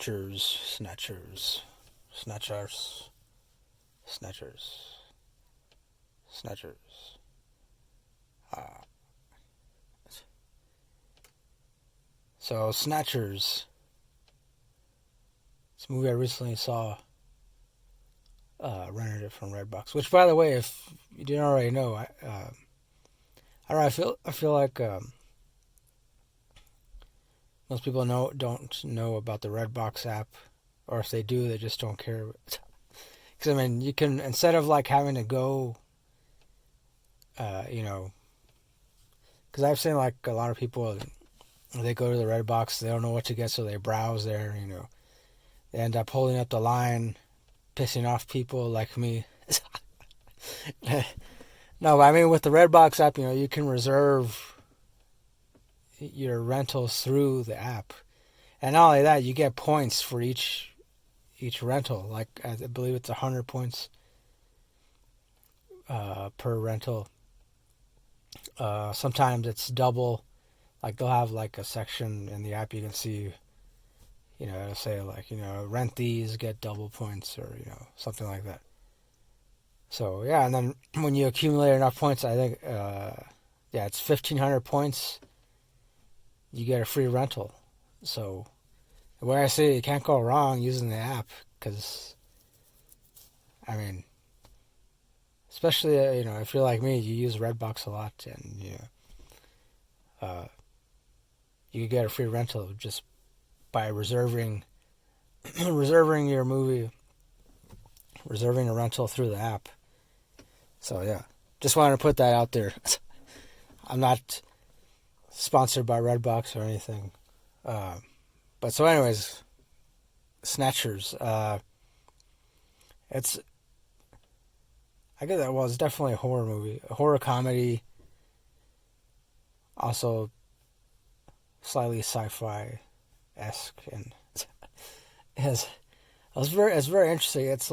Snatchers, Snatchers, Snatchers. Uh, so Snatchers. It's a movie I recently saw. Rented it from Redbox. Which, by the way, if you didn't already know, I don't know. I feel like most people don't know about the Redbox app, or if they do, they just don't care. Because I mean, you can, instead of like having to go, you know, because I've seen like a lot of people, they go to the Redbox, they don't know what to get, so they browse there. They end up holding up the line, pissing off people like me. No, but I mean, with the Redbox app, you can reserve your rentals through the app, and not only that, you get points for each rental. Like I believe it's 100 points per rental. Sometimes it's double. Like they'll have like a section in the app you can see. It'll say like rent these, get double points, or something like that. So yeah, and then when you accumulate enough points, I think it's 1,500 points. You get a free rental. So the way I say it, you can't go wrong using the app, because I mean, especially if you're like me, you use Redbox a lot, and you get a free rental just by reserving your movie, reserving a rental through the app. So yeah, just wanted to put that out there. I'm not sponsored by Redbox or anything, but so anyways, Snatchers. It's it's definitely a horror movie, a horror comedy, also slightly sci-fi esque, and it's very interesting. It's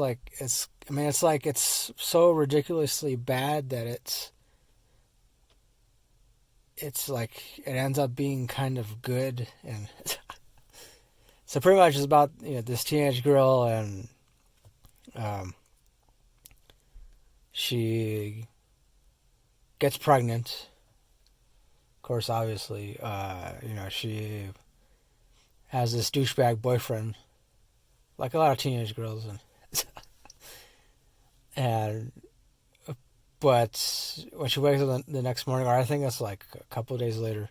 so ridiculously bad that it's like it ends up being kind of good, and so pretty much it's about this teenage girl, and she gets pregnant. Of course, obviously, she has this douchebag boyfriend, like a lot of teenage girls, and but when she wakes up the next morning, or I think it's like a couple of days later,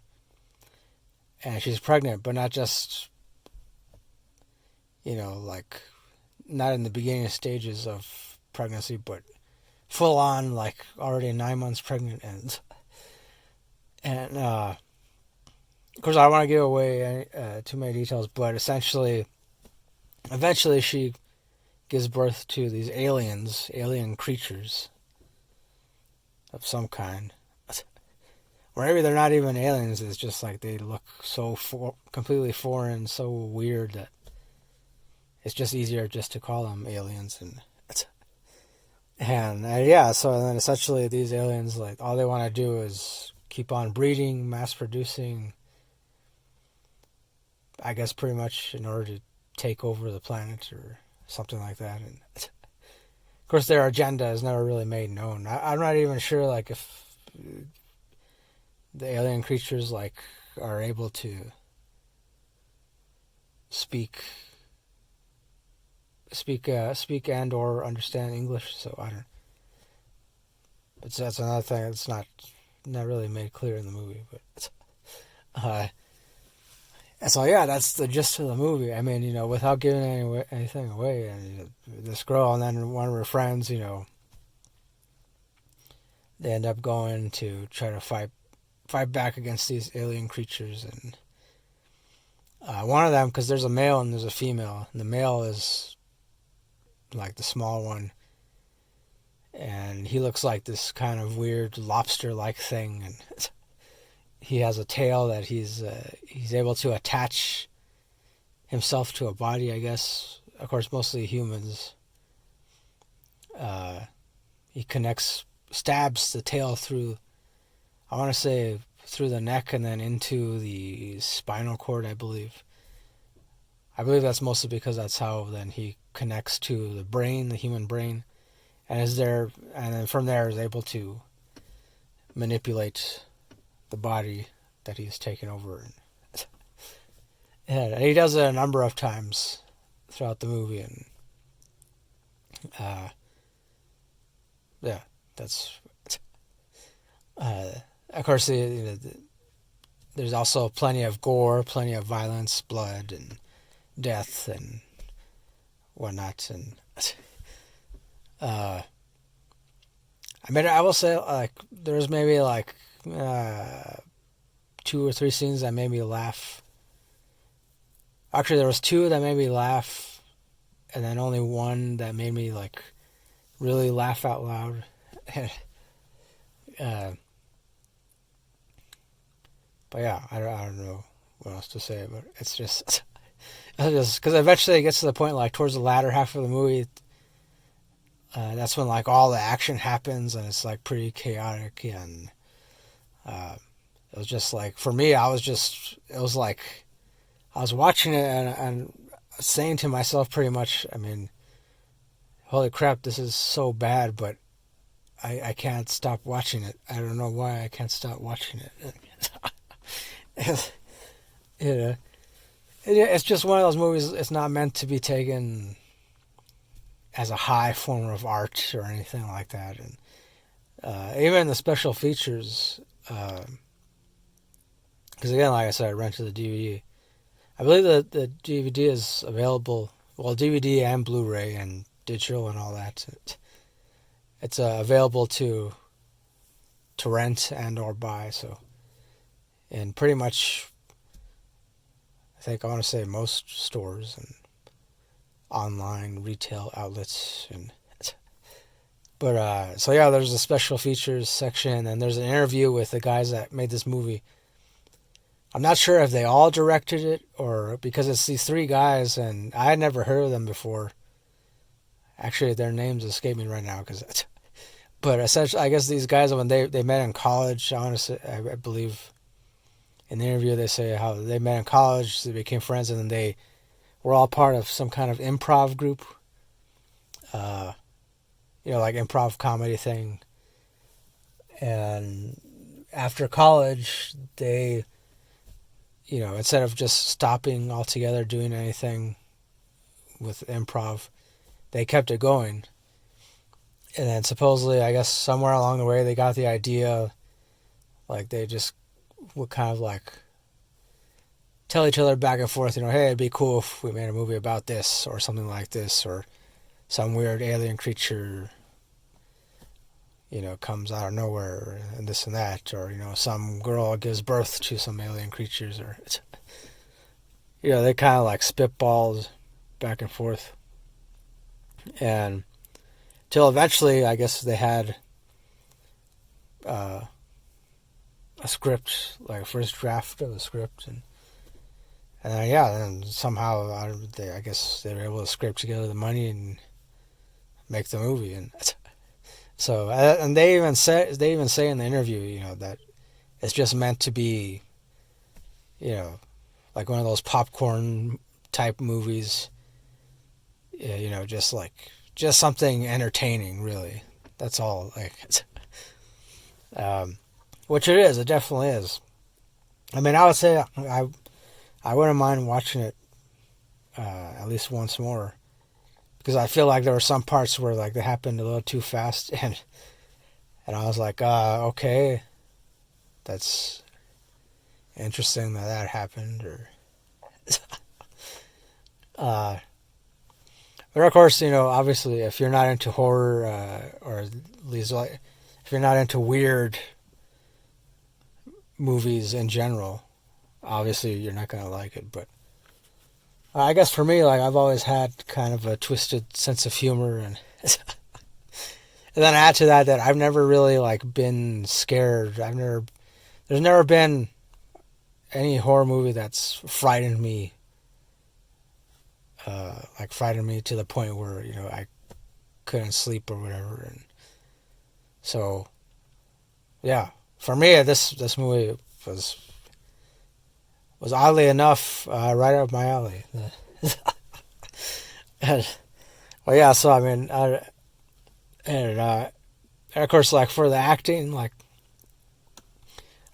and she's pregnant, but not just like not in the beginning stages of pregnancy, but full on, like already 9 months pregnant, and of course I don't want to give away too many details, but eventually she gives birth to these alien creatures of some kind. Or maybe they're not even aliens, it's just like they look so completely foreign, so weird, that it's just easier just to call them aliens. And yeah, so then essentially these aliens, like, all they want to do is keep on breeding, mass producing, I guess pretty much in order to take over the planet or something like that. And of course their agenda is never really made known. I'm not even sure like if the alien creatures like are able to speak and or understand English, so I don't. But that's another thing that's not really made clear in the movie. But and so yeah, that's the gist of the movie. I mean, without giving anything away, and this girl and then one of her friends, they end up going to try to fight back against these alien creatures, and one of them, because there's a male and there's a female, and the male is like the small one, and he looks like this kind of weird lobster-like thing, and he has a tail that he's able to attach himself to a body, I guess. Of course, mostly humans. He stabs the tail through, I want to say, through the neck and then into the spinal cord, I believe. I believe that's mostly because that's how then he connects to the brain, the human brain, and is there, and then from there is able to manipulate the body that he's taken over. And he does it a number of times throughout the movie, and uh, yeah, that's of course there's also plenty of gore, plenty of violence, blood, and death, and whatnot, and I mean, I will say, like, there's maybe like 2 or 3 scenes that made me laugh. Actually, there was 2 that made me laugh, and then only one that made me like really laugh out loud. But yeah, I don't know what else to say, but it's just because eventually it gets to the point, like towards the latter half of the movie, that's when like all the action happens and it's like pretty chaotic, and it was just like, for me, it was like I was watching it and saying to myself pretty much, I mean, holy crap, this is so bad, but I can't stop watching it. I don't know why I can't stop watching it. It's just one of those movies. It's not meant to be taken as a high form of art or anything like that. And even the special features, because again, like I said, I rented the DVD. I believe that the DVD is available, well, DVD and Blu-ray and digital and all that. It's available to rent and or buy. So, and pretty much, I think I want to say most stores and online retail outlets. And but so yeah, there's a special features section, and there's an interview with the guys that made this movie. I'm not sure if they all directed it, or because it's these 3 guys, and I had never heard of them before. Actually, their names escape me right now, but essentially, I guess these guys, when they met in college, I believe in the interview they say how they met in college, they became friends, and then they were all part of some kind of improv group, like improv comedy thing. And after college, they, instead of just stopping altogether doing anything with improv, they kept it going. And then supposedly, I guess somewhere along the way, they got the idea, like they just would kind of like tell each other back and forth, hey, it'd be cool if we made a movie about this or something like this, or some weird alien creature, comes out of nowhere and this and that, or, some girl gives birth to some alien creatures, or, they kind of like spitballed back and forth. And till eventually, I guess they had a script, like a first draft of the script, and then somehow I guess they were able to scrape together the money and make the movie. And so, and they even say in the interview, that it's just meant to be, like one of those popcorn type movies, just something entertaining, really. That's all. Which it is. It definitely is. I mean, I would say I wouldn't mind watching it at least once more, because I feel like there were some parts where like they happened a little too fast, and I was like, okay, that's interesting that happened, or but of course, obviously, if you're not into horror, or at least like if you're not into weird movies in general, obviously you're not gonna like it. But I guess for me, like, I've always had kind of a twisted sense of humor, and and then add to that I've never really like been scared. There's never been any horror movie that's frightened me, frightened me to the point where I couldn't sleep or whatever. And so, yeah, for me, this movie was oddly enough right up my alley. And, well, yeah. So I mean, and of course, like for the acting, like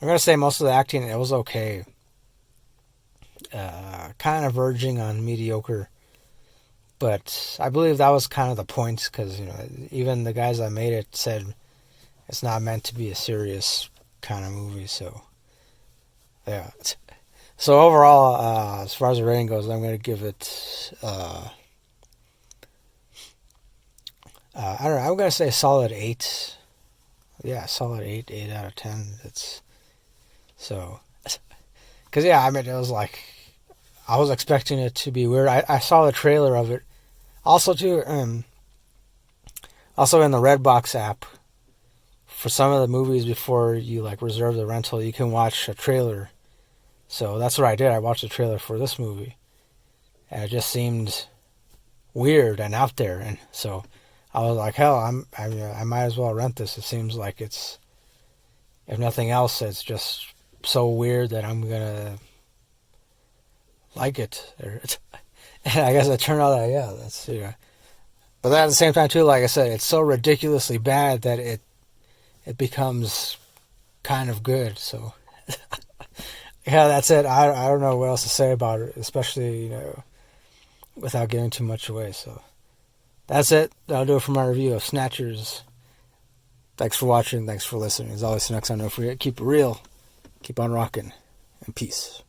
I'm gonna say most of the acting it was okay. Kind of verging on mediocre, but I believe that was kind of the point because even the guys that made it said it's not meant to be a serious kind of movie. So yeah. So overall, as far as the rating goes, I'm gonna give it. I don't know. I'm gonna say solid 8. Yeah, solid 8. 8 out of 10. It's so. Because yeah, I mean, it was like I was expecting it to be weird. I saw the trailer of it. Also, too, also in the Redbox app, for some of the movies before you like reserve the rental, you can watch a trailer. So that's what I did. I watched the trailer for this movie, and it just seemed weird and out there. And so I was like, hell, I might as well rent this. It seems like it's, if nothing else, it's just so weird that I'm gonna like it. And I guess it turned out that yeah, that's But then at the same time too, like I said, it's so ridiculously bad that it becomes kind of good. So yeah, that's it. I don't know what else to say about it, especially without giving too much away. So that's it. That'll do it for my review of Snatchers. Thanks for watching. Thanks for listening. As always, next time, don't forget, keep it real, keep on rocking, and peace.